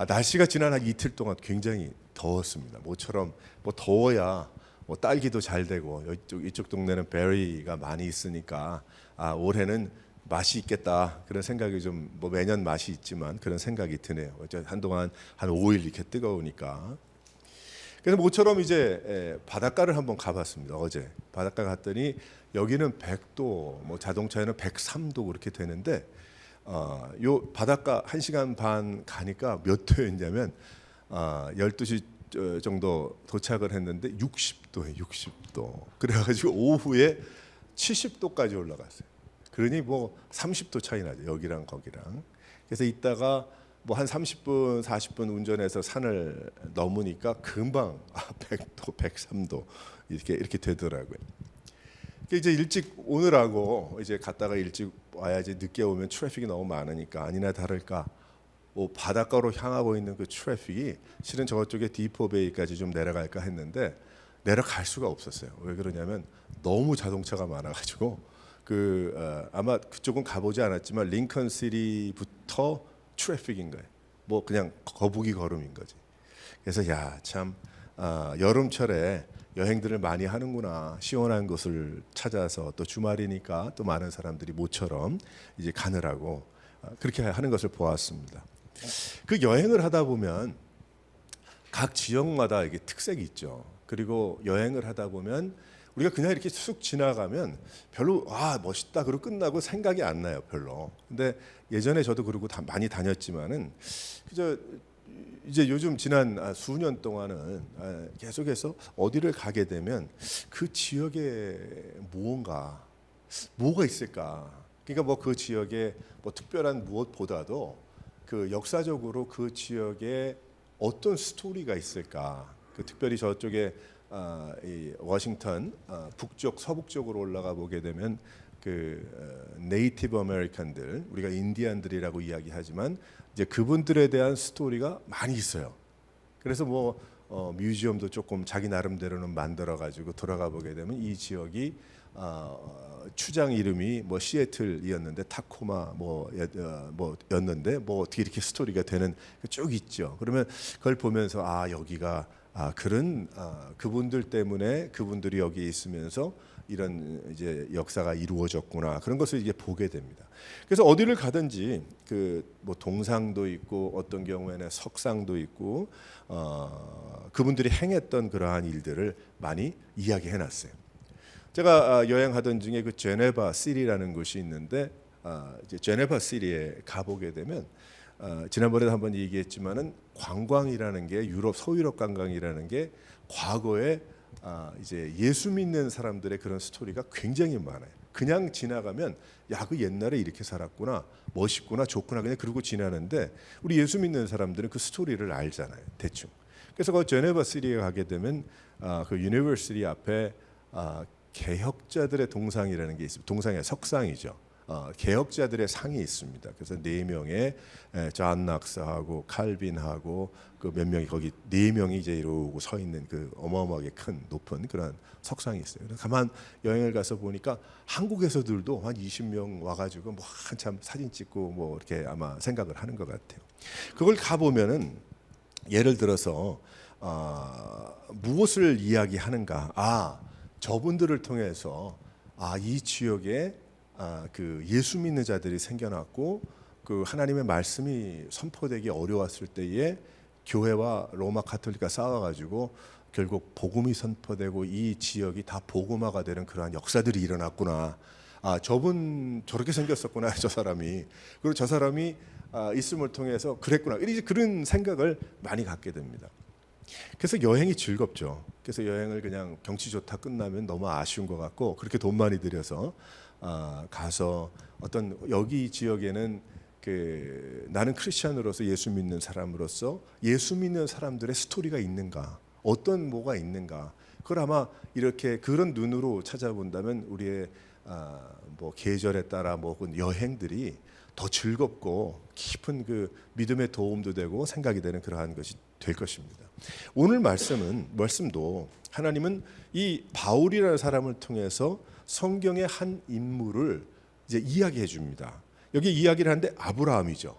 날씨가 지난 한 이틀 동안 굉장히 더웠습니다. 모처럼 뭐 더워야 뭐 딸기도 잘 되고 이쪽 동네는 베리가 많이 있으니까 올해는 맛이 있겠다 그런 생각이 좀 뭐 매년 맛이 있지만 그런 생각이 드네요. 한동안 한 5일 이렇게 뜨거우니까. 그래서 모처럼 이제 바닷가를 한번 가봤습니다. 어제 바닷가 갔더니 여기는 100도, 뭐 자동차에는 103도 그렇게 되는데 요 바닷가 1시간 반 가니까 몇 도였냐면 12시 정도 도착을 했는데 60도에 60도. 그래가지고 오후에 70도까지 올라갔어요. 그러니 뭐 30도 차이 나죠. 여기랑 거기랑. 그래서 이따가 뭐 한 30분, 40분 운전해서 산을 넘으니까 금방 100도, 103도 이렇게 되더라고요. 이제 일찍 오느라고 이제 갔다가 일찍 와야지 늦게 오면 트래픽이 너무 많으니까 아니나 다를까 뭐 바닷가로 향하고 있는 그 트래픽이 실은 저쪽에 디포베이까지 좀 내려갈까 했는데 내려갈 수가 없었어요. 왜 그러냐면 너무 자동차가 많아가지고 아마 그쪽은 가보지 않았지만 링컨시티부터 트래픽인 거예요. 뭐 그냥 거북이 걸음인 거지. 그래서 참 여름철에 여행들을 많이 하는구나. 시원한 곳을 찾아서 또 주말이니까 또 많은 사람들이 모처럼 이제 가느라고 그렇게 하는 것을 보았습니다. 그 여행을 하다 보면 각 지역마다 이게 특색이 있죠. 그리고 여행을 하다 보면 우리가 그냥 이렇게 쑥 지나가면 별로 멋있다 그러고 끝나고 생각이 안 나요, 별로. 근데 예전에 저도 그러고 많이 다녔지만은 그저 이제 요즘 지난 수년 동안은 계속해서 어디를 가게 되면 그 지역에 뭐가 있을까? 그러니까 뭐 그 지역에 뭐 특별한 무엇보다도 그 역사적으로 그 지역에 어떤 스토리가 있을까? 특별히 저쪽에 이 워싱턴 북쪽 서북쪽으로 올라가 보게 되면 네이티브 아메리칸들, 우리가 인디안들이라고 이야기하지만 이제 그분들에 대한 스토리가 많이 있어요. 그래서 뭐 뮤지엄도 조금 자기 나름대로는 만들어 가지고 돌아가 보게 되면 이 지역이 추장 이름이 뭐 시애틀이었는데 타코마 뭐였는데 뭐 어떻게 이렇게 스토리가 되는 쭉 있죠. 그러면 그걸 보면서 여기가 그런 그분들 때문에 그분들이 여기에 있으면서 이런 이제 역사가 이루어졌구나 그런 것을 이제 보게 됩니다. 그래서 어디를 가든지 뭐 동상도 있고 어떤 경우에는 석상도 있고 그분들이 행했던 그러한 일들을 많이 이야기해 놨어요. 제가 여행하던 중에 그 제네바 시리라는 곳이 있는데 이제 제네바 시리에 가보게 되면 지난번에도 한번 얘기했지만은 관광이라는 게 유럽 서유럽 관광이라는 게 과거에 이제 예수 믿는 사람들의 그런 스토리가 굉장히 많아요. 그냥 지나가면 그 옛날에 이렇게 살았구나, 멋있구나, 좋구나 그냥 그러고 지나는데 우리 예수 믿는 사람들은 그 스토리를 알잖아요, 대충. 그래서 그 제네바 시리에 가게 되면 그 유니버시티 앞에 개혁자들의 동상이라는 게 있습니다. 동상이 석상이죠. 개혁자들의 상이 있습니다. 그래서 4명의 존 낙스하고 칼빈하고 그 몇 명이 거기 4명이 이제 이러고 서 있는 그 어마어마하게 큰 높은 그런 석상이 있어요. 그래서 가만 여행을 가서 보니까 한국에서들도 한 20명 와가지고 뭐 한참 사진 찍고 뭐 이렇게 아마 생각을 하는 것 같아요. 그걸 가 보면은 예를 들어서 무엇을 이야기하는가? 저분들을 통해서 이 지역에 그 예수 믿는 자들이 생겨났고 그 하나님의 말씀이 선포되기 어려웠을 때에 교회와 로마 카톨릭과 싸워가지고 결국 복음이 선포되고 이 지역이 다 복음화가 되는 그러한 역사들이 일어났구나. 저분 저렇게 생겼었구나 저 사람이. 그리고 저 사람이 있음을 통해서 그랬구나. 이제 그런 생각을 많이 갖게 됩니다. 그래서 여행이 즐겁죠. 그래서 여행을 그냥 경치 좋다 끝나면 너무 아쉬운 것 같고 그렇게 돈 많이 들여서 가서 어떤 여기 지역에는 나는 크리스천으로서 예수 믿는 사람으로서 예수 믿는 사람들의 스토리가 있는가, 어떤 뭐가 있는가, 그걸 아마 이렇게 그런 눈으로 찾아본다면 우리의 뭐 계절에 따라 뭐 여행들이 더 즐겁고 깊은 그 믿음의 도움도 되고 생각이 되는 그러한 것이 될 것입니다. 오늘 말씀도 하나님은 이 바울이라는 사람을 통해서 성경의 한 인물을 이제 이야기해 줍니다. 여기 이야기를 하는데 아브라함이죠.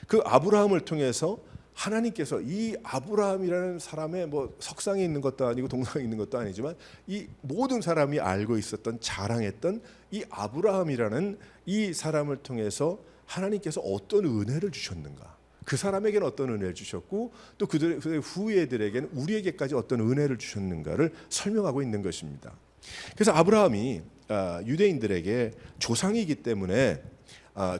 그 아브라함을 통해서 하나님께서 이 아브라함이라는 사람의 뭐 석상에 있는 것도 아니고 동상에 있는 것도 아니지만 이 모든 사람이 알고 있었던 자랑했던 이 아브라함이라는 이 사람을 통해서 하나님께서 어떤 은혜를 주셨는가, 그 사람에게는 어떤 은혜를 주셨고 또 그들의 후예들에게는 우리에게까지 어떤 은혜를 주셨는가를 설명하고 있는 것입니다. 그래서 아브라함이 유대인들에게 조상이기 때문에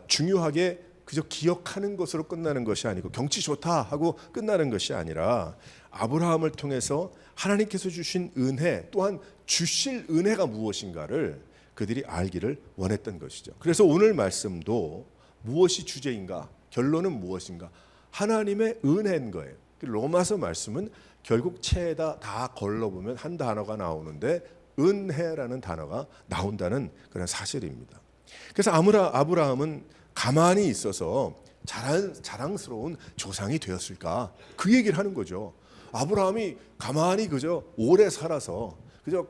중요하게 그저 기억하는 것으로 끝나는 것이 아니고 경치 좋다 하고 끝나는 것이 아니라 아브라함을 통해서 하나님께서 주신 은혜 또한 주실 은혜가 무엇인가를 그들이 알기를 원했던 것이죠. 그래서 오늘 말씀도 무엇이 주제인가? 결론은 무엇인가? 하나님의 은혜인 거예요. 로마서 말씀은 결국 채에다 다 걸러보면 한 단어가 나오는데 은혜라는 단어가 나온다는 그런 사실입니다. 그래서 아브라함은 가만히 있어서 자랑스러운 조상이 되었을까? 그 얘기를 하는 거죠. 아브라함이 가만히 그저 오래 살아서 그저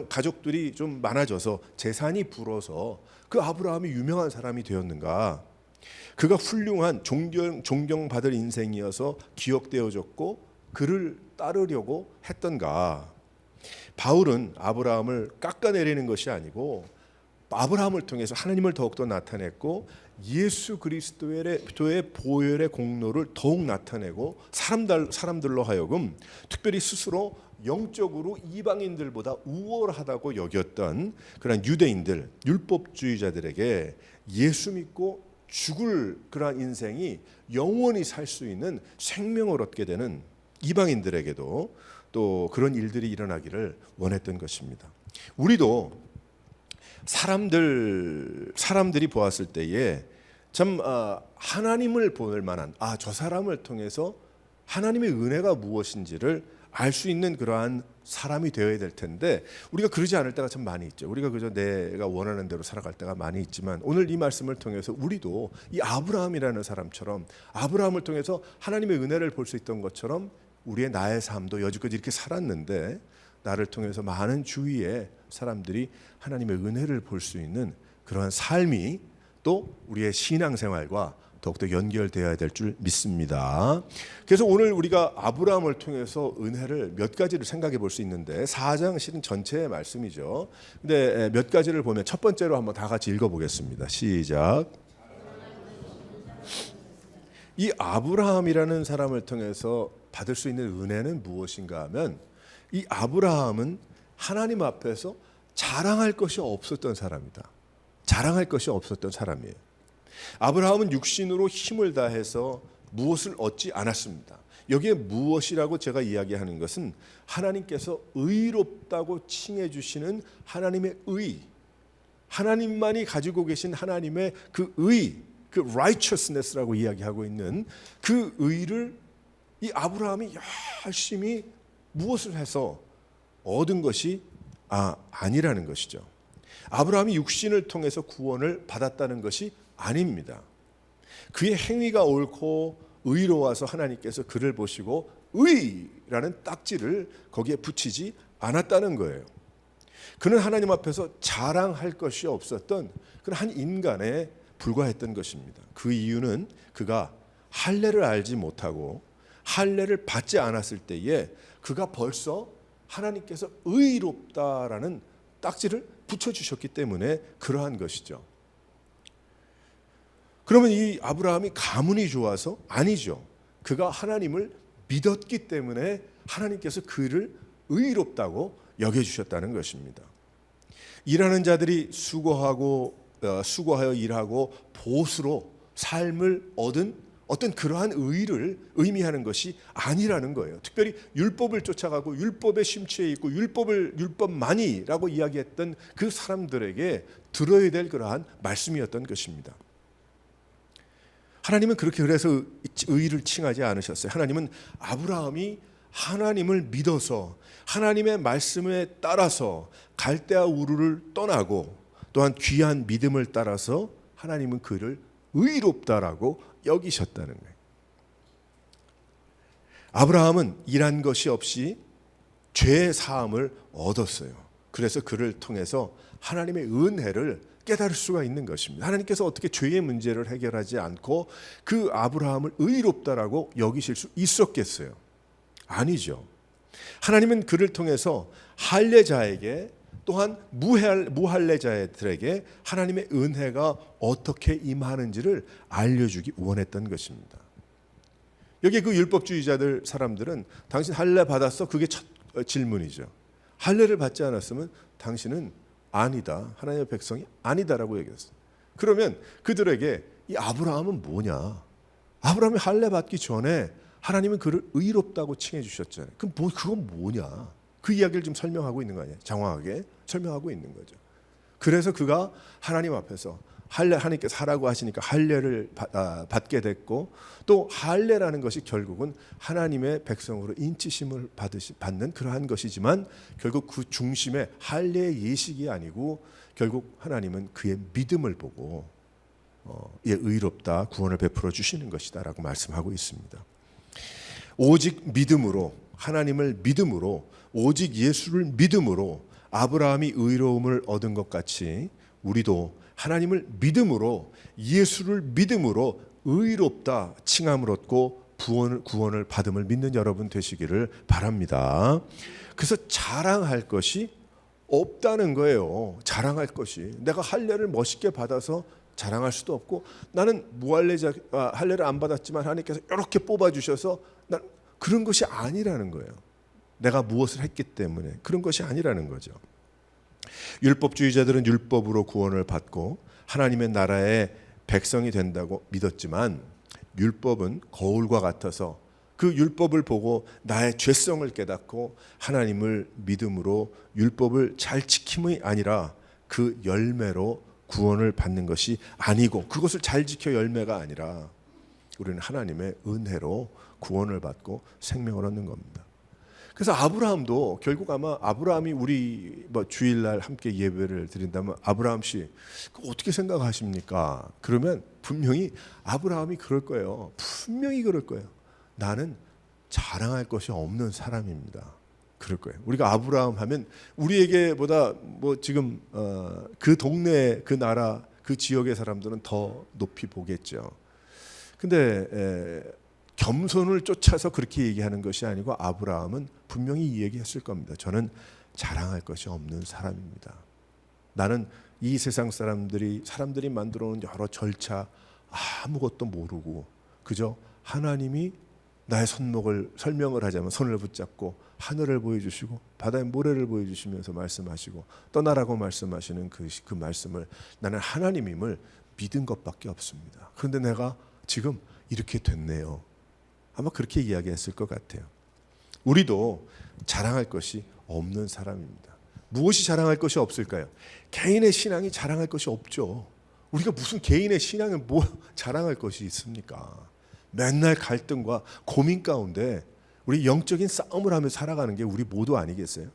가족들이 좀 많아져서 재산이 불어서 그 아브라함이 유명한 사람이 되었는가? 그가 훌륭한 존경받을 인생이어서 기억되어졌고 그를 따르려고 했던가? 바울은 아브라함을 깎아내리는 것이 아니고 아브라함을 통해서 하나님을 더욱더 나타냈고 예수 그리스도의 보혈의 공로를 더욱 나타내고 사람들로 하여금 특별히 스스로 영적으로 이방인들보다 우월하다고 여겼던 그런 유대인들, 율법주의자들에게 예수 믿고 죽을 그러한 인생이 영원히 살 수 있는 생명을 얻게 되는 이방인들에게도 또 그런 일들이 일어나기를 원했던 것입니다. 우리도 사람들이 보았을 때에 참 하나님을 볼 만한 저 사람을 통해서 하나님의 은혜가 무엇인지를 알 수 있는 그러한 사람이 되어야 될 텐데 우리가 그러지 않을 때가 참 많이 있죠. 우리가 그저 내가 원하는 대로 살아갈 때가 많이 있지만 오늘 이 말씀을 통해서 우리도 이 아브라함이라는 사람처럼 아브라함을 통해서 하나님의 은혜를 볼 수 있던 것처럼 우리의 나의 삶도 여지껏 이렇게 살았는데 나를 통해서 많은 주위의 사람들이 하나님의 은혜를 볼 수 있는 그러한 삶이 또 우리의 신앙생활과 더욱더 연결되어야 될 줄 믿습니다. 그래서 오늘 우리가 아브라함을 통해서 은혜를 몇 가지를 생각해 볼 수 있는데 4장 실은 전체의 말씀이죠. 근데 몇 가지를 보면 첫 번째로 한번 다 같이 읽어보겠습니다. 시작. 이 아브라함이라는 사람을 통해서 받을 수 있는 은혜는 무엇인가 하면 이 아브라함은 하나님 앞에서 자랑할 것이 없었던 사람이다. 자랑할 것이 없었던 사람이에요. 아브라함은 육신으로 힘을 다해서 무엇을 얻지 않았습니다. 여기에 무엇이라고 제가 이야기하는 것은 하나님께서 의롭다고 칭해 주시는 하나님의 의, 하나님만이 가지고 계신 하나님의 그 의, 그 righteousness라고 이야기하고 있는 그 의를 이 아브라함이 열심히 무엇을 해서 얻은 것이 아니라는 것이죠. 아브라함이 육신을 통해서 구원을 받았다는 것이 아닙니다. 그의 행위가 옳고 의로워서 하나님께서 그를 보시고 의라는 딱지를 거기에 붙이지 않았다는 거예요. 그는 하나님 앞에서 자랑할 것이 없었던 그런 한 인간에 불과했던 것입니다. 그 이유는 그가 할례를 알지 못하고 할례를 받지 않았을 때에 그가 벌써 하나님께서 의롭다라는 딱지를 붙여주셨기 때문에 그러한 것이죠. 그러면 이 아브라함이 가문이 좋아서? 아니죠. 그가 하나님을 믿었기 때문에 하나님께서 그를 의롭다고 여겨주셨다는 것입니다. 일하는 자들이 수고하여 일하고 보수로 삶을 얻은 어떤 그러한 의를 의미하는 것이 아니라는 거예요. 특별히 율법을 쫓아가고 율법에 심취해 있고 율법만이라고 이야기했던 그 사람들에게 들어야 될 그러한 말씀이었던 것입니다. 하나님은 그래서 의를 칭하지 않으셨어요. 하나님은 아브라함이 하나님을 믿어서 하나님의 말씀에 따라서 갈대아 우르를 떠나고 또한 귀한 믿음을 따라서 하나님은 그를 의롭다라고 여기셨다는 거예요. 아브라함은 일한 것이 없이 죄의 사함을 얻었어요. 그래서 그를 통해서 하나님의 은혜를 깨달을 수가 있는 것입니다. 하나님께서 어떻게 죄의 문제를 해결하지 않고 그 아브라함을 의롭다라고 여기실 수 있었겠어요? 아니죠. 하나님은 그를 통해서 할례자에게 또한 무할례자들에게 하나님의 은혜가 어떻게 임하는지를 알려주기 원했던 것입니다. 여기 그 율법주의자들 사람들은 당신 할례 받았어? 그게 첫 질문이죠. 할례를 받지 않았으면 당신은 아니다. 하나님의 백성이 아니다라고 얘기했어요. 그러면 그들에게 이 아브라함은 뭐냐? 아브라함이 할례 받기 전에 하나님은 그를 의롭다고 칭해 주셨잖아요. 그럼 그건 뭐냐? 그 이야기를 좀 설명하고 있는 거 아니에요? 장황하게 설명하고 있는 거죠. 그래서 그가 하나님 앞에서 하나님께서 하라고 하시니까 할례를 받게 됐고, 또 할례라는 것이 결국은 하나님의 백성으로 인치심을 받는 그러한 것이지만 결국 그 중심에 할례의 예식이 아니고 결국 하나님은 그의 믿음을 보고 의롭다 구원을 베풀어 주시는 것이다라고 말씀하고 있습니다. 오직 믿음으로, 하나님을 믿음으로, 오직 예수를 믿음으로 아브라함이 의로움을 얻은 것 같이 우리도 하나님을 믿음으로, 예수를 믿음으로 의롭다 칭함을 얻고 구원을 받음을 믿는 여러분 되시기를 바랍니다. 그래서 자랑할 것이 없다는 거예요. 자랑할 것이, 내가 할례를 멋있게 받아서 자랑할 수도 없고, 나는 할례를 안 받았지만 하나님께서 이렇게 뽑아주셔서 난 그런 것이 아니라는 거예요. 내가 무엇을 했기 때문에 그런 것이 아니라는 거죠. 율법주의자들은 율법으로 구원을 받고 하나님의 나라의 백성이 된다고 믿었지만, 율법은 거울과 같아서 그 율법을 보고 나의 죄성을 깨닫고 하나님을 믿음으로 율법을 잘 지킴이 아니라 그 열매로 구원을 받는 것이 아니고, 그것을 잘 지켜 열매가 아니라 우리는 하나님의 은혜로 구원을 받고 생명을 얻는 겁니다. 그래서 아브라함도 결국 아마 아브라함이 우리 주일날 함께 예배를 드린다면 아브라함 씨 어떻게 생각하십니까? 그러면 분명히 아브라함이 그럴 거예요. 분명히 그럴 거예요. 나는 자랑할 것이 없는 사람입니다. 그럴 거예요. 우리가 아브라함 하면 우리에게보다 지금 그 동네, 그 나라, 그 지역의 사람들은 더 높이 보겠죠. 근데 겸손을 쫓아서 그렇게 얘기하는 것이 아니고 아브라함은 분명히 이 얘기했을 겁니다. 저는 자랑할 것이 없는 사람입니다. 나는 이 세상 사람들이 만들어 놓은 여러 절차 아무것도 모르고 그저 하나님이 나의 설명을 하자면 손을 붙잡고 하늘을 보여주시고 바다의 모래를 보여주시면서 말씀하시고 떠나라고 말씀하시는 그 말씀을 나는 하나님임을 믿은 것밖에 없습니다. 그런데 내가 지금 이렇게 됐네요. 아마 그렇게 이야기했을 것 같아요. 우리도 자랑할 것이 없는 사람입니다. 무엇이 자랑할 것이 없을까요? 개인의 신앙이 자랑할 것이 없죠. 우리가 무슨 개인의 신앙을 자랑할 것이 있습니까? 맨날 갈등과 고민 가운데 우리 영적인 싸움을 하며 살아가는 게 우리 모두 아니겠어요?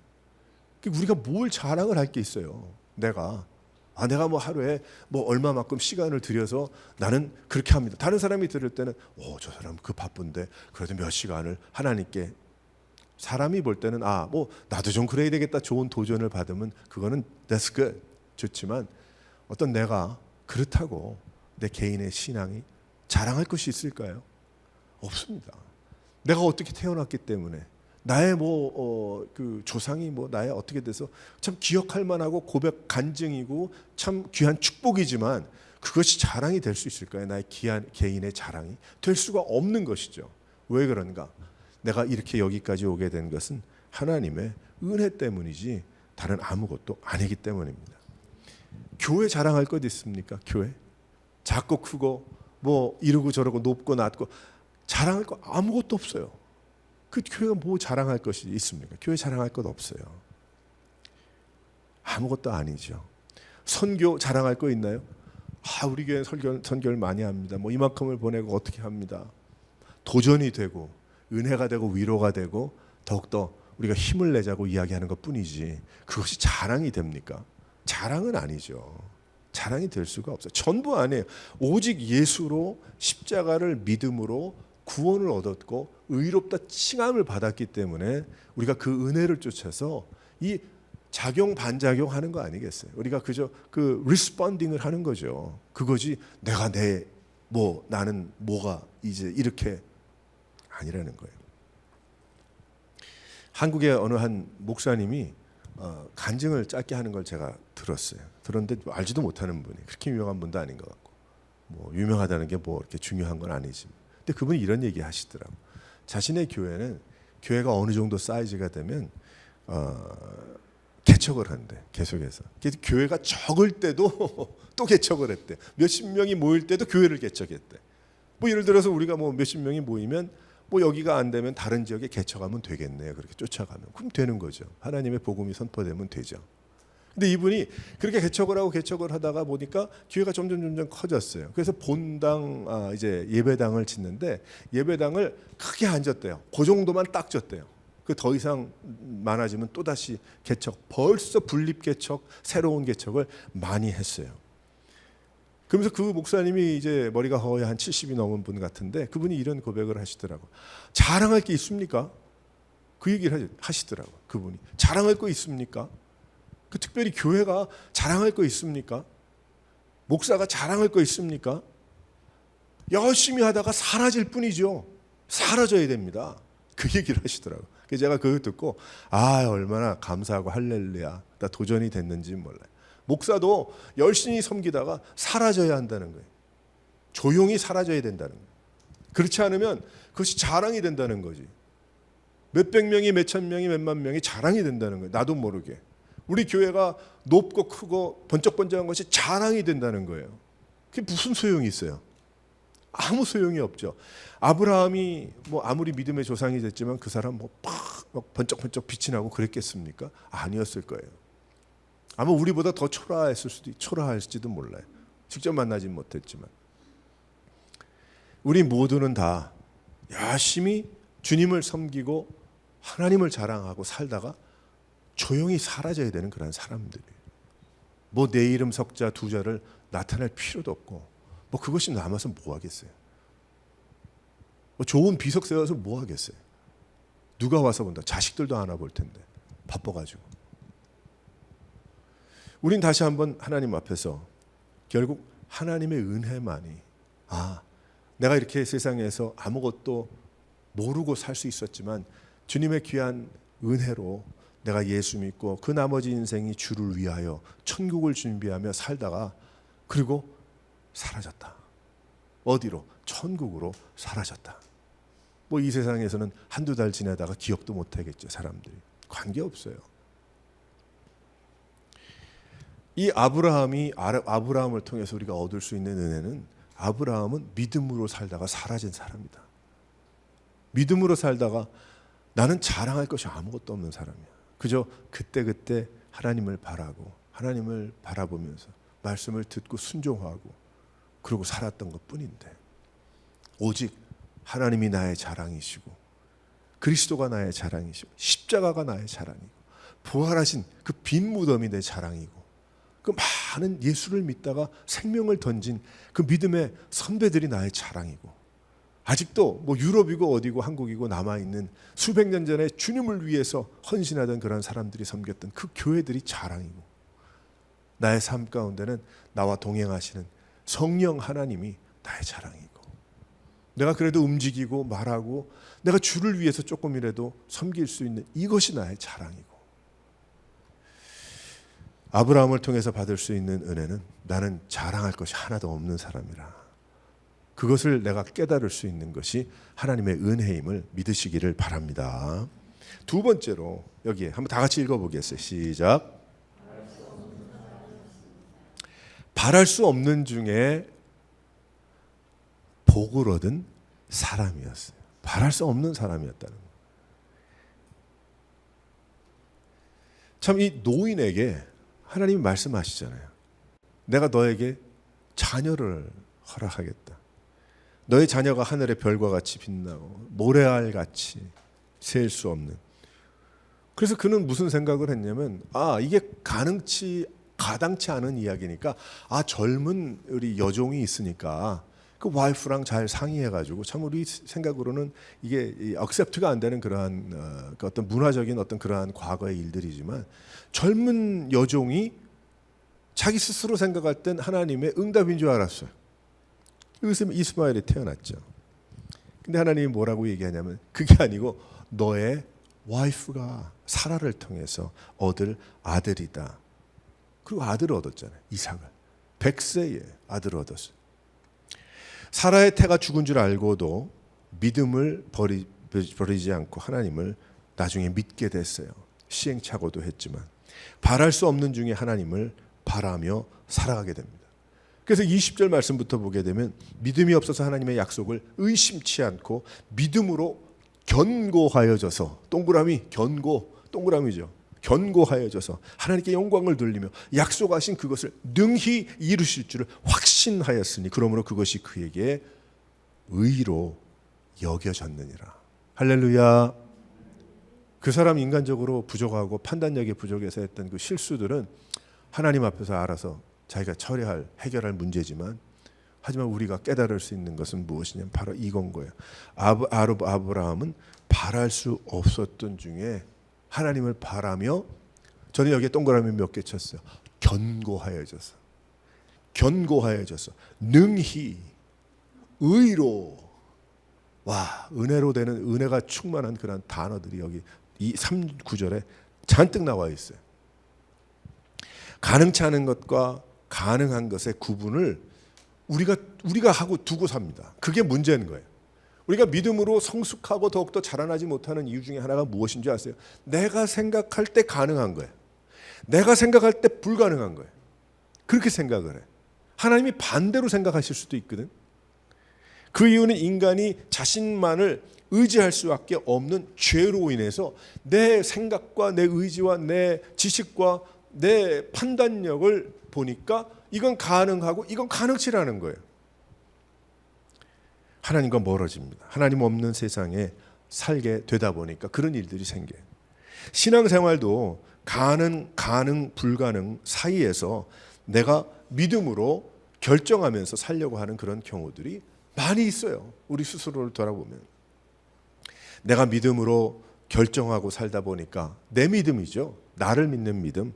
우리가 뭘 자랑을 할 게 있어요? 내가 하루에 얼마만큼 시간을 들여서 나는 그렇게 합니다. 다른 사람이 들을 때는 저 사람 그 바쁜데 그래도 몇 시간을 하나님께, 사람이 볼 때는 나도 좀 그래야 되겠다, 좋은 도전을 받으면 그거는 that's good, 좋지만 어떤 내가 그렇다고 내 개인의 신앙이 자랑할 것이 있을까요? 없습니다. 내가 어떻게 태어났기 때문에 나의 그 조상이 나의 어떻게 돼서 참 기억할 만하고 고백 간증이고 참 귀한 축복이지만 그것이 자랑이 될 수 있을까요? 나의 개인의 자랑이 될 수가 없는 것이죠. 왜 그런가? 내가 이렇게 여기까지 오게 된 것은 하나님의 은혜 때문이지 다른 아무것도 아니기 때문입니다. 교회 자랑할 것 있습니까? 교회 작고 크고 이러고 저러고 높고 낮고 자랑할 거 아무것도 없어요. 그 교회가 자랑할 것이 있습니까? 교회 자랑할 것 없어요. 아무것도 아니죠. 선교 자랑할 거 있나요? 우리 교회는 선교를 많이 합니다. 이만큼을 보내고 어떻게 합니다. 도전이 되고 은혜가 되고 위로가 되고 더욱더 우리가 힘을 내자고 이야기하는 것 뿐이지 그것이 자랑이 됩니까? 자랑은 아니죠. 자랑이 될 수가 없어요. 전부 아니에요. 오직 예수로 십자가를 믿음으로 구원을 얻었고 의롭다 칭함을 받았기 때문에 우리가 그 은혜를 쫓아서 이 작용 반작용 하는 거 아니겠어요? 우리가 그저 그 리스폰딩을 하는 거죠. 그거지 내가 나는 뭐가 이제 이렇게 아니라는 거예요. 한국의 어느 한 목사님이 간증을 짧게 하는 걸 제가 들었어요. 들었는데 알지도 못하는 분이, 그렇게 유명한 분도 아닌 것 같고, 뭐 유명하다는 게 뭐 이렇게 중요한 건 아니지. 근데 그분이 이런 얘기 하시더라고. 자신의 교회는 교회가 어느 정도 사이즈가 되면 개척을 한대, 계속해서. 그래서 교회가 적을 때도 또 개척을 했대. 몇십 명이 모일 때도 교회를 개척했대. 뭐 예를 들어서 우리가 뭐 몇십 명이 모이면 뭐 여기가 안 되면 다른 지역에 개척하면 되겠네요. 그렇게 쫓아가면. 그럼 되는 거죠. 하나님의 복음이 선포되면 되죠. 근데 이분이 그렇게 개척을 하다가 보니까 교회가 점점 커졌어요. 그래서 본당, 이제 예배당을 짓는데 예배당을 크게 안 졌대요. 그 정도만 딱 졌대요. 그 더 이상 많아지면 또 다시 개척, 벌써 분립 개척, 새로운 개척을 많이 했어요. 그러면서 그 목사님이 이제 머리가 거의 한 70이 넘은 분 같은데 그분이 이런 고백을 하시더라고. 자랑할 게 있습니까? 그 얘기를 하시더라고. 그분이 자랑할 거 있습니까? 그 특별히 교회가 자랑할 거 있습니까? 목사가 자랑할 거 있습니까? 열심히 하다가 사라질 뿐이죠. 사라져야 됩니다. 그 얘기를 하시더라고. 그래서 제가 그거 듣고 얼마나 감사하고 할렐루야, 나 도전이 됐는지 몰라요. 목사도 열심히 섬기다가 사라져야 한다는 거예요. 조용히 사라져야 된다는 거예요. 그렇지 않으면 그것이 자랑이 된다는 거지. 몇백 명이, 몇천 명이, 몇만 명이 자랑이 된다는 거예요. 나도 모르게. 우리 교회가 높고 크고 번쩍번쩍한 것이 자랑이 된다는 거예요. 그게 무슨 소용이 있어요? 아무 소용이 없죠. 아브라함이 뭐 아무리 믿음의 조상이 됐지만 그 사람 막 번쩍번쩍 빛이 나고 그랬겠습니까? 아니었을 거예요. 아마 우리보다 더 초라할지도 몰라요. 직접 만나진 못했지만. 우리 모두는 다 열심히 주님을 섬기고 하나님을 자랑하고 살다가 조용히 사라져야 되는 그런 사람들이에요. 뭐 내 이름 석자 두자를 나타낼 필요도 없고 뭐 그것이 남아서 뭐 하겠어요. 뭐 좋은 비석 세워서 뭐 하겠어요. 누가 와서 본다. 자식들도 안 와 볼 텐데 바빠가지고. 우린 다시 한번 하나님 앞에서 결국 하나님의 은혜만이 내가 이렇게 세상에서 아무것도 모르고 살 수 있었지만 주님의 귀한 은혜로 내가 예수 믿고 그 나머지 인생이 주를 위하여 천국을 준비하며 살다가 그리고 사라졌다. 어디로? 천국으로 사라졌다. 뭐 이 세상에서는 한두 달 지내다가 기억도 못하겠죠. 사람들이. 관계없어요. 이 아브라함을 통해서 우리가 얻을 수 있는 은혜는, 아브라함은 믿음으로 살다가 사라진 사람이다. 믿음으로 살다가 나는 자랑할 것이 아무것도 없는 사람이야. 그저 그때그때 하나님을 바라고 하나님을 바라보면서 말씀을 듣고 순종하고 그러고 살았던 것뿐인데, 오직 하나님이 나의 자랑이시고 그리스도가 나의 자랑이시고 십자가가 나의 자랑이고 부활하신 그 빈 무덤이 내 자랑이고 그 많은 예수를 믿다가 생명을 던진 그 믿음의 선배들이 나의 자랑이고, 아직도 뭐 유럽이고 어디고 한국이고 남아있는 수백 년 전에 주님을 위해서 헌신하던 그런 사람들이 섬겼던 그 교회들이 자랑이고, 나의 삶 가운데는 나와 동행하시는 성령 하나님이 나의 자랑이고, 내가 그래도 움직이고 말하고 내가 주를 위해서 조금이라도 섬길 수 있는 이것이 나의 자랑이고, 아브라함을 통해서 받을 수 있는 은혜는 나는 자랑할 것이 하나도 없는 사람이라, 그것을 내가 깨달을 수 있는 것이 하나님의 은혜임을 믿으시기를 바랍니다. 두 번째로 여기에 한번 다 같이 읽어보겠어요. 시작. 바랄 수 없는 중에 복을 얻은 사람이었어요. 바랄 수 없는 사람이었다는 거예요. 참 이 노인에게 하나님이 말씀하시잖아요. 내가 너에게 자녀를 허락하겠다. 너의 자녀가 하늘의 별과 같이 빛나고 모래알 같이 셀 수 없는. 그래서 그는 무슨 생각을 했냐면 이게 가당치 않은 이야기니까 젊은 우리 여종이 있으니까 그 와이프랑 잘 상의해가지고 참 우리 생각으로는 이게 억셉트가 안 되는 그러한 그 어떤 문화적인 어떤 그러한 과거의 일들이지만 젊은 여종이 자기 스스로 생각할 땐 하나님의 응답인 줄 알았어요. 그래서 이스마엘이 태어났죠. 근데 하나님이 뭐라고 얘기하냐면 그게 아니고 너의 와이프가 사라를 통해서 얻을 아들이다. 그리고 아들을 얻었잖아요. 이삭을. 100세에 아들을 얻었어요. 사라의 태가 죽은 줄 알고도 믿음을 버리지 않고 하나님을 나중에 믿게 됐어요. 시행착오도 했지만 바랄 수 없는 중에 하나님을 바라며 살아가게 됩니다. 그래서 20절 말씀부터 보게 되면 믿음이 없어서 하나님의 약속을 의심치 않고 믿음으로 견고하여져서 동그라미 견고 동그라미죠. 견고하여져서 하나님께 영광을 돌리며 약속하신 그것을 능히 이루실 줄을 확신하였으니 그러므로 그것이 그에게 의로 여겨졌느니라. 할렐루야. 그 사람 인간적으로 부족하고 판단력이 부족해서 했던 그 실수들은 하나님 앞에서 알아서 자기가 처리할 해결할 문제지만 하지만 우리가 깨달을 수 있는 것은 무엇이냐면 바로 이건 거예요. 아브라함은 바랄 수 없었던 중에 하나님을 바라며 저는 여기에 동그라미 몇 개 쳤어요. 견고하여져서 능히 의로 와 은혜로 되는 은혜가 충만한 그런 단어들이 여기 이 3구절에 잔뜩 나와 있어요. 가능치 않은 것과 가능한 것의 구분을 우리가 하고 두고 삽니다. 그게 문제인 거예요. 우리가 믿음으로 성숙하고 더욱더 자라나지 못하는 이유 중에 하나가 무엇인지 아세요? 내가 생각할 때 가능한 거예요. 내가 생각할 때 불가능한 거예요. 그렇게 생각을 해. 하나님이 반대로 생각하실 수도 있거든. 그 이유는 인간이 자신만을 의지할 수밖에 없는 죄로 인해서 내 생각과 내 의지와 내 지식과 내 판단력을 보니까 이건 가능하고 이건 가능치라는 거예요. 하나님과 멀어집니다. 하나님 없는 세상에 살게 되다 보니까 그런 일들이 생겨요. 신앙생활도 가능, 불가능 사이에서 내가 믿음으로 결정하면서 살려고 하는 그런 경우들이 많이 있어요. 우리 스스로를 돌아보면. 내가 믿음으로 결정하고 살다 보니까 내 믿음이죠. 나를 믿는 믿음.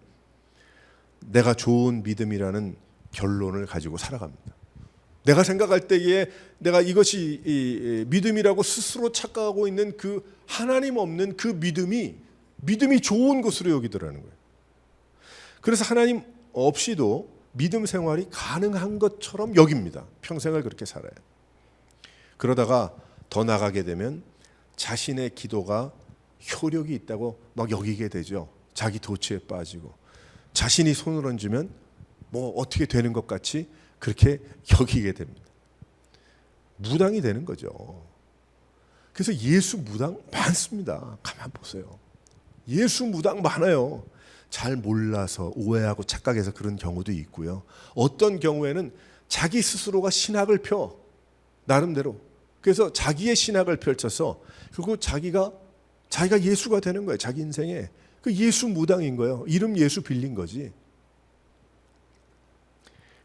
내가 좋은 믿음이라는 결론을 가지고 살아갑니다. 내가 생각할 때에 내가 이것이 믿음이라고 스스로 착각하고 있는 그 하나님 없는 그 믿음이 좋은 것으로 여기더라는 거예요. 그래서 하나님 없이도 믿음 생활이 가능한 것처럼 여깁니다. 평생을 그렇게 살아요. 그러다가 더 나가게 되면 자신의 기도가 효력이 있다고 막 여기게 되죠. 자기 도취에 빠지고 자신이 손을 얹으면 뭐 어떻게 되는 것 같이 그렇게 여기게 됩니다. 무당이 되는 거죠. 그래서 예수 무당 많습니다. 가만 보세요. 예수 무당 많아요. 잘 몰라서 오해하고 착각해서 그런 경우도 있고요. 어떤 경우에는 자기 스스로가 신학을 펴 나름대로. 그래서 자기의 신학을 펼쳐서 그리고 자기가 예수가 되는 거예요. 자기 인생에. 그 예수 무당인 거예요. 이름 예수 빌린 거지.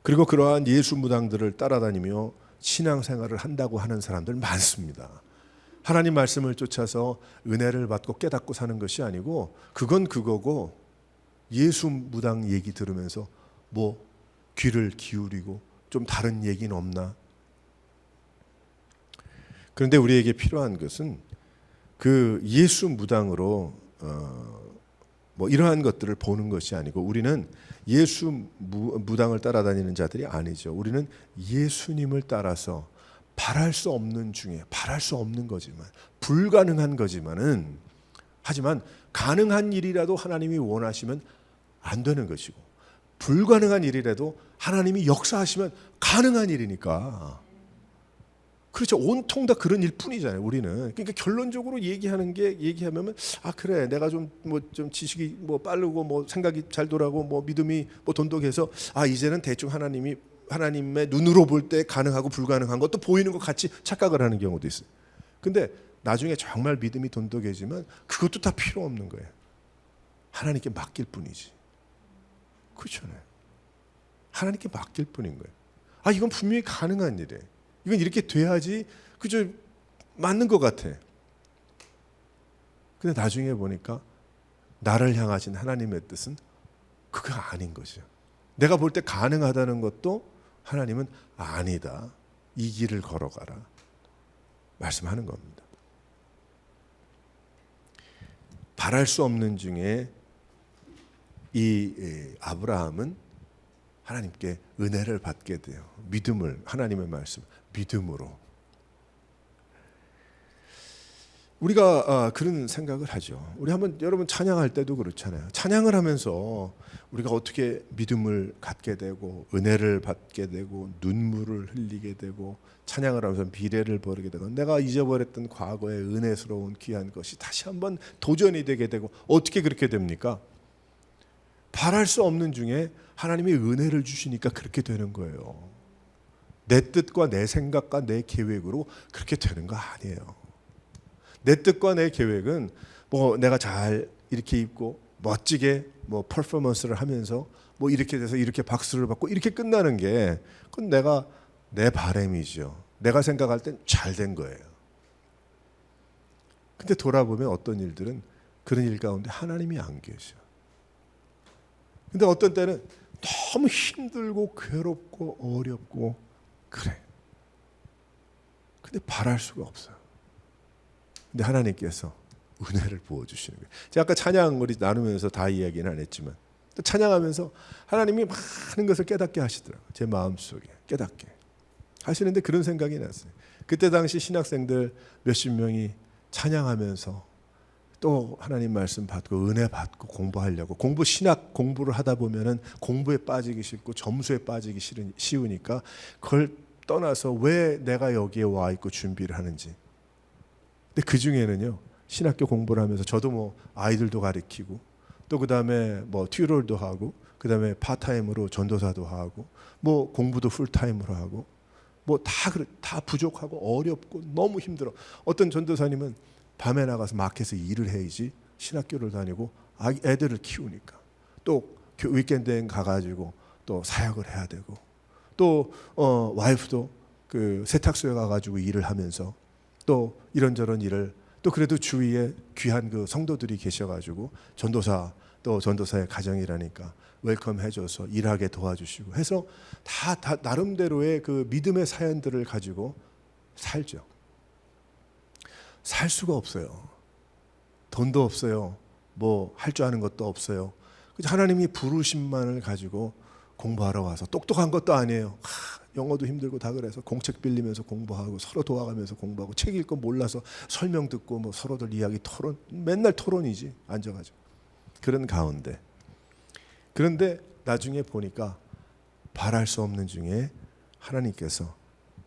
그리고 그러한 예수 무당들을 따라다니며 신앙생활을 한다고 하는 사람들 많습니다. 하나님 말씀을 쫓아서 은혜를 받고 깨닫고 사는 것이 아니고 그건 그거고 예수 무당 얘기 들으면서 뭐 귀를 기울이고 좀 다른 얘기는 없나? 그런데 우리에게 필요한 것은 그 예수 무당으로 뭐 이러한 것들을 보는 것이 아니고 우리는 예수 무당을 따라다니는 자들이 아니죠. 우리는 예수님을 따라서 바랄 수 없는 중에 바랄 수 없는 거지만 불가능한 거지만은 하지만 가능한 일이라도 하나님이 원하시면 안 되는 것이고 불가능한 일이라도 하나님이 역사하시면 가능한 일이니까 그렇죠. 온통 다 그런 일뿐이잖아요. 우리는 그러니까 결론적으로 얘기하면 아 그래 내가 좀 지식이 뭐 빠르고 뭐 생각이 잘 돌아고 뭐 믿음이 뭐 돈독해서 아 이제는 대충 하나님의 눈으로 볼 때 가능하고 불가능한 것도 보이는 것 같이 착각을 하는 경우도 있어요. 근데 나중에 정말 믿음이 돈독해지면 그것도 다 필요 없는 거예요. 하나님께 맡길 뿐이지. 그렇잖아요. 하나님께 맡길 뿐인 거예요. 아 이건 분명히 가능한 일이에요. 이건 이렇게 돼야지 그저 맞는 것 같아. 근데 나중에 보니까 나를 향하신 하나님의 뜻은 그거 아닌 거죠. 내가 볼 때 가능하다는 것도 하나님은 아니다. 이 길을 걸어가라 말씀하는 겁니다. 바랄 수 없는 중에 이 아브라함은 하나님께 은혜를 받게 돼요. 믿음을, 하나님의 말씀, 믿음으로. 우리가 그런 생각을 하죠. 우리 한번 여러분 찬양할 때도 그렇잖아요. 찬양을 하면서 우리가 어떻게 믿음을 갖게 되고 은혜를 받게 되고 눈물을 흘리게 되고 찬양을 하면서 미래를 보게 되고 내가 잊어버렸던 과거의 은혜스러운 귀한 것이 다시 한번 도전이 되게 되고 어떻게 그렇게 됩니까? 바랄 수 없는 중에 하나님이 은혜를 주시니까 그렇게 되는 거예요. 내 뜻과 내 생각과 내 계획으로 그렇게 되는 거 아니에요. 내 뜻과 내 계획은 뭐 내가 잘 이렇게 입고 멋지게 뭐 퍼포먼스를 하면서 뭐 이렇게 돼서 이렇게 박수를 받고 이렇게 끝나는 게 그건 내가 내 바람이죠. 내가 생각할 땐 잘 된 거예요. 근데 돌아보면 어떤 일들은 그런 일 가운데 하나님이 안 계셔. 근데 어떤 때는 너무 힘들고 괴롭고 어렵고 그래. 근데 바랄 수가 없어요. 근데 하나님께서 은혜를 부어주시는 거예요. 제가 아까 찬양 우리 나누면서 다 이야기는 안 했지만 또 찬양하면서 하나님이 많은 것을 깨닫게 하시더라고요. 제 마음속에 깨닫게 하시는데 그런 생각이 났어요. 그때 당시 신학생들 몇십 명이 찬양하면서 또 하나님 말씀 받고 은혜 받고 공부하려고 신학 공부를 하다 보면은 공부에 빠지기 싫고 점수에 빠지기 쉬우니까 그걸 떠나서 왜 내가 여기에 와 있고 준비를 하는지. 근데 그 중에는요 신학교 공부를 하면서 저도 뭐 아이들도 가르치고 또 그 다음에 뭐 튜럴도 하고 그 다음에 파타임으로 전도사도 하고 뭐 공부도 풀타임으로 하고 뭐 다 부족하고 어렵고 너무 힘들어. 어떤 전도사님은 밤에 나가서 마켓에 일을 해야지 신학교를 다니고 애들을 키우니까 또 위켄드에 가가지고 또 사역을 해야 되고 또 와이프도 그 세탁소에 가가지고 일을 하면서 또 이런저런 일을 또 그래도 주위에 귀한 그 성도들이 계셔가지고 전도사 또 전도사의 가정이라니까 웰컴 해줘서 일하게 도와주시고 해서 다 나름대로의 그 믿음의 사연들을 가지고 살죠. 살 수가 없어요. 돈도 없어요. 뭐 할 줄 아는 것도 없어요. 하나님이 부르심만을 가지고 공부하러 와서 똑똑한 것도 아니에요. 영어도 힘들고 다 그래서 공책 빌리면서 공부하고 서로 도와가면서 공부하고 책 읽고 몰라서 설명 듣고 뭐 서로들 이야기 토론 맨날 토론이지 앉아가지고 그런 가운데 그런데 나중에 보니까 바랄 수 없는 중에 하나님께서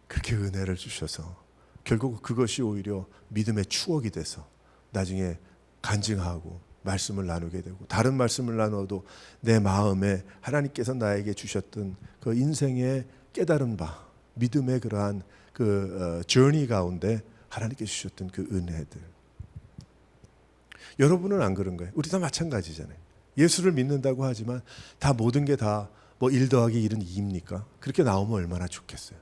그렇게 은혜를 주셔서 결국 그것이 오히려 믿음의 추억이 돼서 나중에 간증하고 말씀을 나누게 되고 다른 말씀을 나눠도 내 마음에 하나님께서 나에게 주셨던 그 인생의 깨달은 바 믿음의 그러한 그 journey 가운데 하나님께서 주셨던 그 은혜들. 여러분은 안 그런 거예요? 우리 다 마찬가지잖아요. 예수를 믿는다고 하지만 다 모든 게 다 뭐 1 더하기 1은 2입니까? 그렇게 나오면 얼마나 좋겠어요.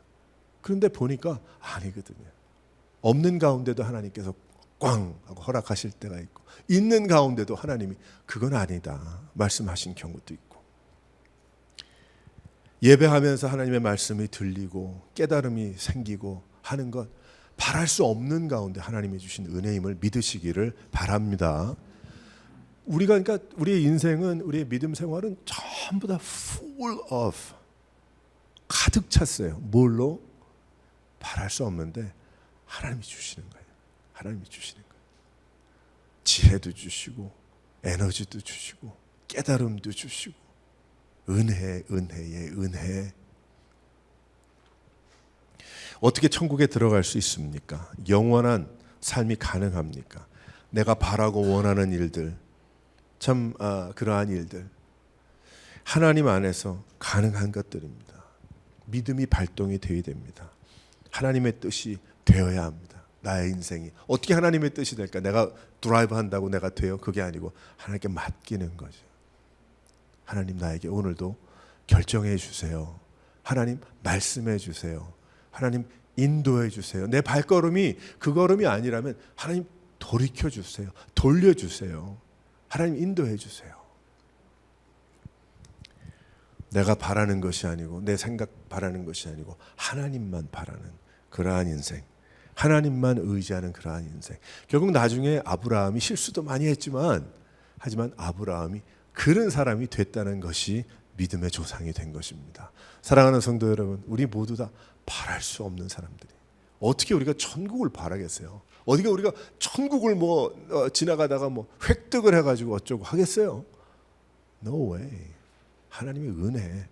그런데 보니까 아니거든요. 없는 가운데도 하나님께서 꽝 하고 허락하실 때가 있고 있는 가운데도 하나님이 그건 아니다 말씀하신 경우도 있고 예배하면서 하나님의 말씀이 들리고 깨달음이 생기고 하는 것 바랄 수 없는 가운데 하나님이 주신 은혜임을 믿으시기를 바랍니다. 우리가 그러니까 우리의 인생은 우리의 믿음 생활은 전부 다 full of 가득 찼어요. 뭘로? 바랄 수 없는데 하나님이 주시는 거예요. 하나님이 주시는 거예요. 지혜도 주시고 에너지도 주시고 깨달음도 주시고 은혜의 은혜. 어떻게 천국에 들어갈 수 있습니까? 영원한 삶이 가능합니까? 내가 바라고 원하는 일들 참 그러한 일들 하나님 안에서 가능한 것들입니다. 믿음이 발동이 되어야 됩니다. 하나님의 뜻이 되어야 합니다. 나의 인생이 어떻게 하나님의 뜻이 될까? 내가 드라이브 한다고 내가 돼요? 그게 아니고 하나님께 맡기는 거죠. 하나님 나에게 오늘도 결정해 주세요. 하나님 말씀해 주세요. 하나님 인도해 주세요. 내 발걸음이 그 걸음이 아니라면 하나님 돌이켜 주세요. 돌려주세요. 하나님 인도해 주세요. 내가 바라는 것이 아니고 내 생각 바라는 것이 아니고 하나님만 바라는 그러한 인생, 하나님만 의지하는 그러한 인생. 결국 나중에 아브라함이 실수도 많이 했지만 하지만 아브라함이 그런 사람이 됐다는 것이 믿음의 조상이 된 것입니다. 사랑하는 성도 여러분, 우리 모두 다 바랄 수 없는 사람들이 어떻게 우리가 천국을 바라겠어요? 어디가 우리가 천국을 지나가다가 획득을 해가지고 어쩌고 하겠어요? No way. 하나님의 은혜,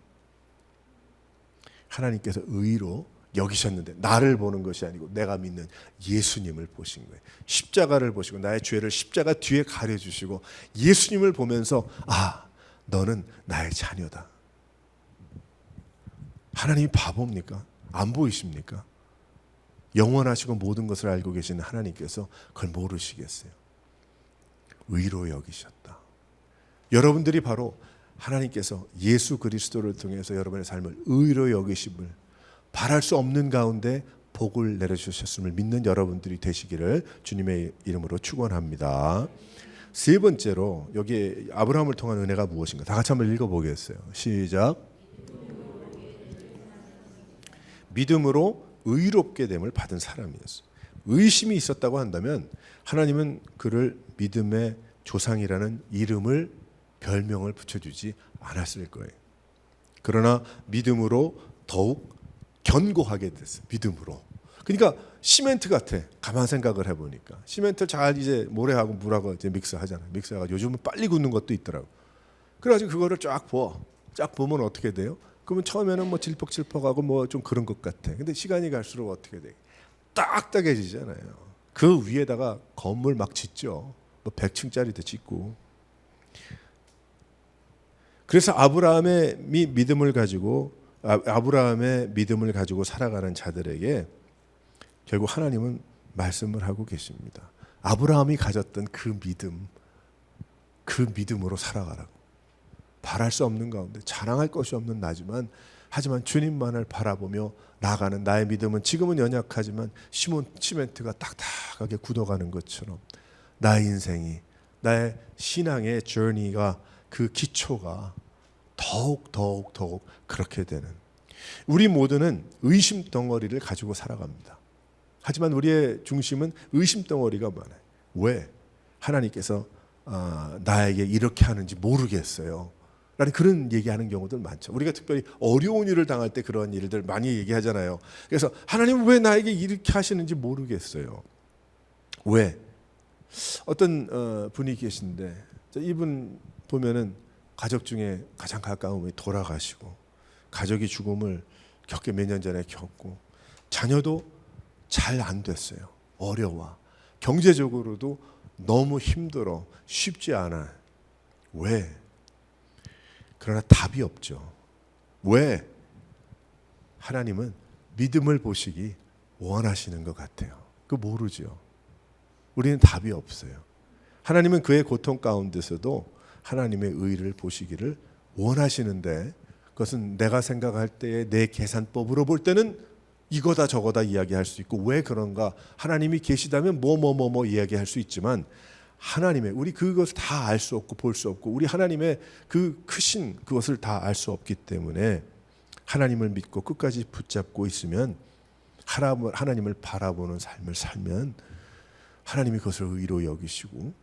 하나님께서 의로 여기셨는데 나를 보는 것이 아니고 내가 믿는 예수님을 보신 거예요. 십자가를 보시고 나의 죄를 십자가 뒤에 가려주시고 예수님을 보면서 너는 나의 자녀다. 하나님이 바보입니까? 안 보이십니까? 영원하시고 모든 것을 알고 계시는 하나님께서 그걸 모르시겠어요? 의로 여기셨다. 여러분들이 바로 하나님께서 예수 그리스도를 통해서 여러분의 삶을 의로 여기심을 바랄 수 없는 가운데 복을 내려주셨음을 믿는 여러분들이 되시기를 주님의 이름으로 축원합니다. 세 번째로 여기 아브라함을 통한 은혜가 무엇인가? 다 같이 한번 읽어보겠어요. 시작. 믿음으로 의롭게 됨을 받은 사람이었어요. 의심이 있었다고 한다면 하나님은 그를 믿음의 조상이라는 이름을 별명을 붙여주지 않았을 거예요. 그러나 믿음으로 더욱 견고하게 됐어요. 믿음으로. 그러니까 시멘트 같아. 가만 생각을 해보니까 시멘트 잘 이제 모래하고 물하고 이제 믹스하잖아요. 믹스해가 요즘은 빨리 굳는 것도 있더라고. 그래가지고 그거를 쫙 부어. 쫙 보면 어떻게 돼요? 그러면 처음에는 질퍽질퍽하고 좀 그런 것 같아. 근데 시간이 갈수록 어떻게 돼? 딱딱해지잖아요. 그 위에다가 건물 막 짓죠. 100층짜리도 짓고. 그래서 아브라함의 믿음을 가지고 살아가는 자들에게 결국 하나님은 말씀을 하고 계십니다. 아브라함이 가졌던 그 믿음으로 살아가라고. 바랄 수 없는 가운데 자랑할 것이 없는 나지만 하지만 주님만을 바라보며 나아가는 나의 믿음은 지금은 연약하지만 시멘트가 딱딱하게 굳어가는 것처럼 나의 인생이 나의 신앙의 journey가 그 기초가 더욱 그렇게 되는 우리 모두는 의심 덩어리를 가지고 살아갑니다. 하지만 우리의 중심은 의심 덩어리가 많아요. 왜? 하나님께서 나에게 이렇게 하는지 모르겠어요. 라는 그런 얘기하는 경우들 많죠. 우리가 특별히 어려운 일을 당할 때 그런 일들 많이 얘기하잖아요. 그래서 하나님은 왜 나에게 이렇게 하시는지 모르겠어요. 왜? 어떤 분이 계신데 이분 보면은 가족 중에 가장 가까운 분이 돌아가시고 가족이 죽음을 몇 년 전에 겪고 자녀도 잘 안 됐어요. 어려워. 경제적으로도 너무 힘들어. 쉽지 않아. 왜? 그러나 답이 없죠. 왜? 하나님은 믿음을 보시기 원하시는 것 같아요. 그거 모르죠. 우리는 답이 없어요. 하나님은 그의 고통 가운데서도 하나님의 의를 보시기를 원하시는데 그것은 내가 생각할 때의 내 계산법으로 볼 때는 이거다 저거다 이야기할 수 있고 왜 그런가 하나님이 계시다면 뭐 이야기할 수 있지만 하나님의 우리 그것을 다 알 수 없고 볼 수 없고 우리 하나님의 그 크신 그것을 다 알 수 없기 때문에 하나님을 믿고 끝까지 붙잡고 있으면 하나님을 바라보는 삶을 살면 하나님이 그것을 의로 여기시고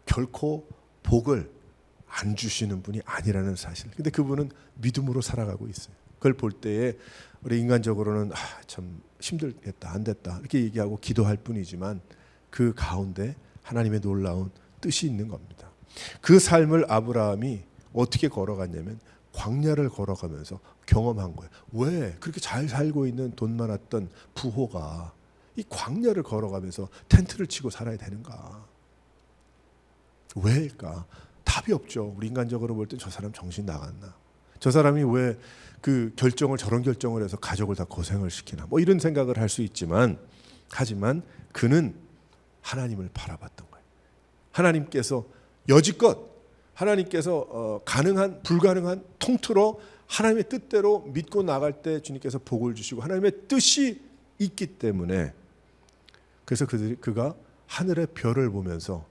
결코 복을 안 주시는 분이 아니라는 사실. 근데 그분은 믿음으로 살아가고 있어요. 그걸 볼 때에 우리 인간적으로는 참 힘들겠다 안 됐다 이렇게 얘기하고 기도할 뿐이지만 그 가운데 하나님의 놀라운 뜻이 있는 겁니다. 그 삶을 아브라함이 어떻게 걸어갔냐면 광야를 걸어가면서 경험한 거예요. 왜 그렇게 잘 살고 있는 돈 많았던 부호가 이 광야를 걸어가면서 텐트를 치고 살아야 되는가? 왜일까? 답이 없죠. 우리 인간적으로 볼 땐 저 사람 정신 나갔나? 저 사람이 왜 그 저런 결정을 해서 가족을 다 고생을 시키나? 이런 생각을 할 수 있지만 하지만 그는 하나님을 바라봤던 거예요. 하나님께서 여지껏 하나님께서 가능한 불가능한 통틀어 하나님의 뜻대로 믿고 나갈 때 주님께서 복을 주시고 하나님의 뜻이 있기 때문에 그래서 그가 하늘의 별을 보면서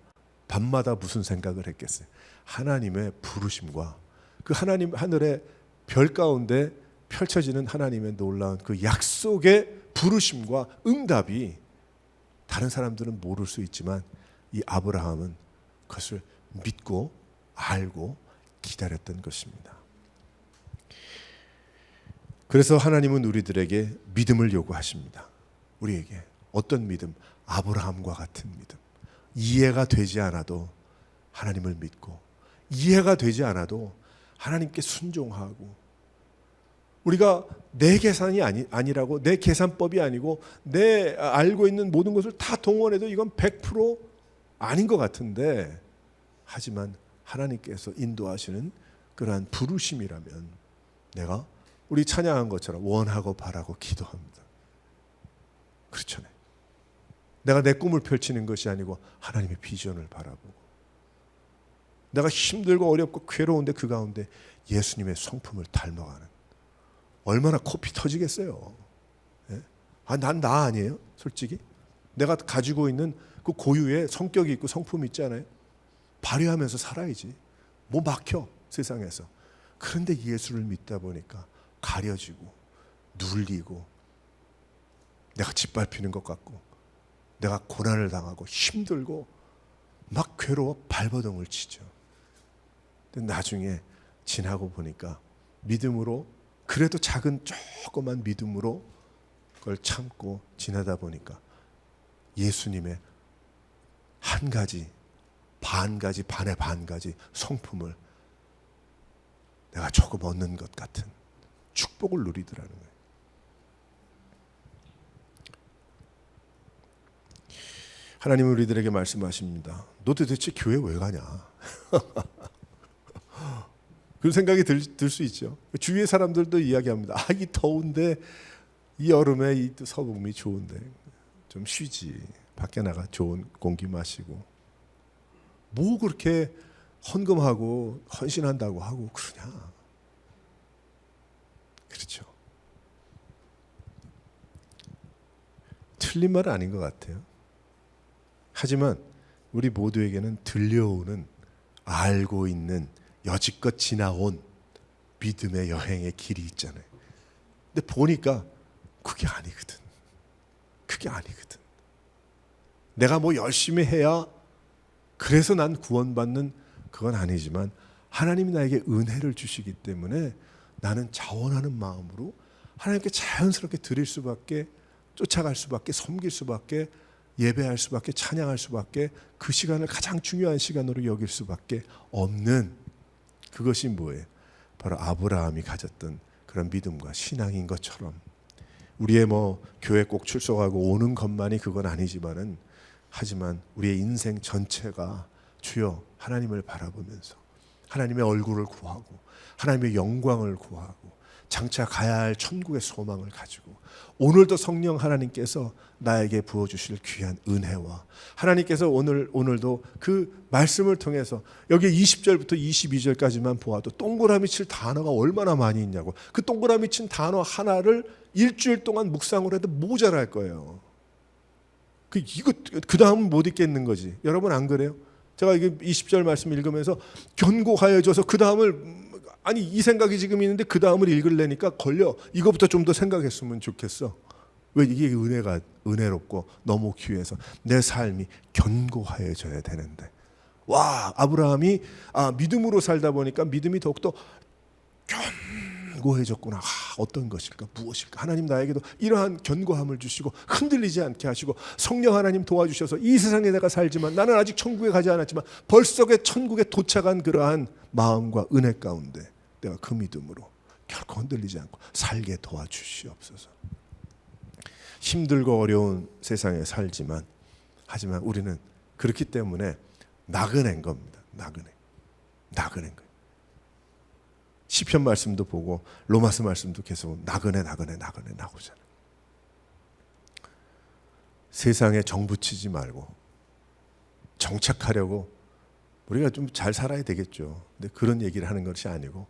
밤마다 무슨 생각을 했겠어요? 하나님의 부르심과 그 하나님 하늘의 별 가운데 펼쳐지는 하나님의 놀라운 그 약속의 부르심과 응답이 다른 사람들은 모를 수 있지만 이 아브라함은 그것을 믿고 알고 기다렸던 것입니다. 그래서 하나님은 우리들에게 믿음을 요구하십니다. 우리에게 어떤 믿음? 아브라함과 같은 믿음. 이해가 되지 않아도 하나님을 믿고, 이해가 되지 않아도 하나님께 순종하고, 우리가 내 계산이 아니라고, 내 계산법이 아니고 내 알고 있는 모든 것을 다 동원해도 이건 100% 아닌 것 같은데, 하지만 하나님께서 인도하시는 그러한 부르심이라면 내가 우리 찬양한 것처럼 원하고 바라고 기도합니다. 그렇잖아요. 내가 내 꿈을 펼치는 것이 아니고 하나님의 비전을 바라보고, 내가 힘들고 어렵고 괴로운데 그 가운데 예수님의 성품을 닮아가는, 얼마나 코피 터지겠어요. 예? 난 나 아니에요? 솔직히 내가 가지고 있는 그 고유의 성격이 있고 성품이 있잖아요. 발휘하면서 살아야지. 뭐 막혀 세상에서. 그런데 예수를 믿다 보니까 가려지고 눌리고, 내가 짓밟히는 것 같고, 내가 고난을 당하고 힘들고 막 괴로워 발버둥을 치죠. 근데 나중에 지나고 보니까 믿음으로, 그래도 작은 조그만 믿음으로 그걸 참고 지나다 보니까 예수님의 한 가지, 반 가지, 반의 반 가지 성품을 내가 조금 얻는 것 같은 축복을 누리더라는 거예요. 하나님은 우리들에게 말씀하십니다. 너 도대체 교회 왜 가냐? 그런 생각이 들 수 있죠. 주위의 사람들도 이야기합니다. 이 더운데, 이 여름에 이 서북미 좋은데 좀 쉬지. 밖에 나가 좋은 공기 마시고. 뭐 그렇게 헌금하고 헌신한다고 하고 그러냐? 그렇죠. 틀린 말은 아닌 것 같아요. 하지만 우리 모두에게는 들려오는, 알고 있는, 여지껏 지나온 믿음의 여행의 길이 있잖아요. 근데 보니까 그게 아니거든. 그게 아니거든. 내가 뭐 열심히 해야 그래서 난 구원받는, 그건 아니지만 하나님이 나에게 은혜를 주시기 때문에 나는 자원하는 마음으로 하나님께 자연스럽게 드릴 수밖에, 쫓아갈 수밖에, 섬길 수밖에, 예배할 수밖에, 찬양할 수밖에, 그 시간을 가장 중요한 시간으로 여길 수밖에 없는, 그것이 뭐예요? 바로 아브라함이 가졌던 그런 믿음과 신앙인 것처럼, 우리의 뭐 교회 꼭 출석하고 오는 것만이 그건 아니지만은, 하지만 우리의 인생 전체가 주여 하나님을 바라보면서 하나님의 얼굴을 구하고 하나님의 영광을 구하고 장차 가야 할 천국의 소망을 가지고, 오늘도 성령 하나님께서 나에게 부어주실 귀한 은혜와, 하나님께서 오늘도 그 말씀을 통해서 여기 20절부터 22절까지만 보아도 동그라미 칠 단어가 얼마나 많이 있냐고. 그 동그라미 친 단어 하나를 일주일 동안 묵상을 해도 모자랄 거예요. 그 다음은 못 읽겠는 거지. 여러분 안 그래요? 제가 이게 20절 말씀 읽으면서 견고하여져서 그 다음을, 아니 이 생각이 지금 있는데 그 다음을 읽으려니까 걸려. 이거부터 좀 더 생각했으면 좋겠어. 왜? 이게 은혜롭고 너무 귀해서 내 삶이 견고하여져야 되는데. 와, 아브라함이 믿음으로 살다 보니까 믿음이 더욱더 견고해졌구나. 어떤 것일까? 무엇일까? 하나님 나에게도 이러한 견고함을 주시고 흔들리지 않게 하시고, 성령 하나님 도와주셔서 이 세상에 내가 살지만, 나는 아직 천국에 가지 않았지만 벌써 천국에 도착한 그러한 마음과 은혜 가운데 내가 그 믿음으로 결코 흔들리지 않고 살게 도와주시옵소서. 힘들고 어려운 세상에 살지만, 하지만 우리는 그렇기 때문에 나그네인 겁니다. 나그네인 거예요. 시편 말씀도 보고 로마서 말씀도 계속 나그네 나오잖아요. 세상에 정붙이지 말고 정착하려고 우리가 좀 잘 살아야 되겠죠. 근데 그런 얘기를 하는 것이 아니고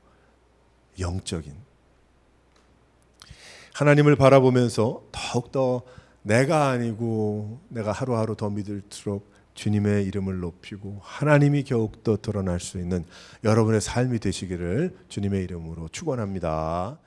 영적인, 하나님을 바라보면서 더욱더 내가 아니고 내가 하루하루 더 믿을수록 주님의 이름을 높이고 하나님이 더욱더 드러날 수 있는 여러분의 삶이 되시기를 주님의 이름으로 축원합니다.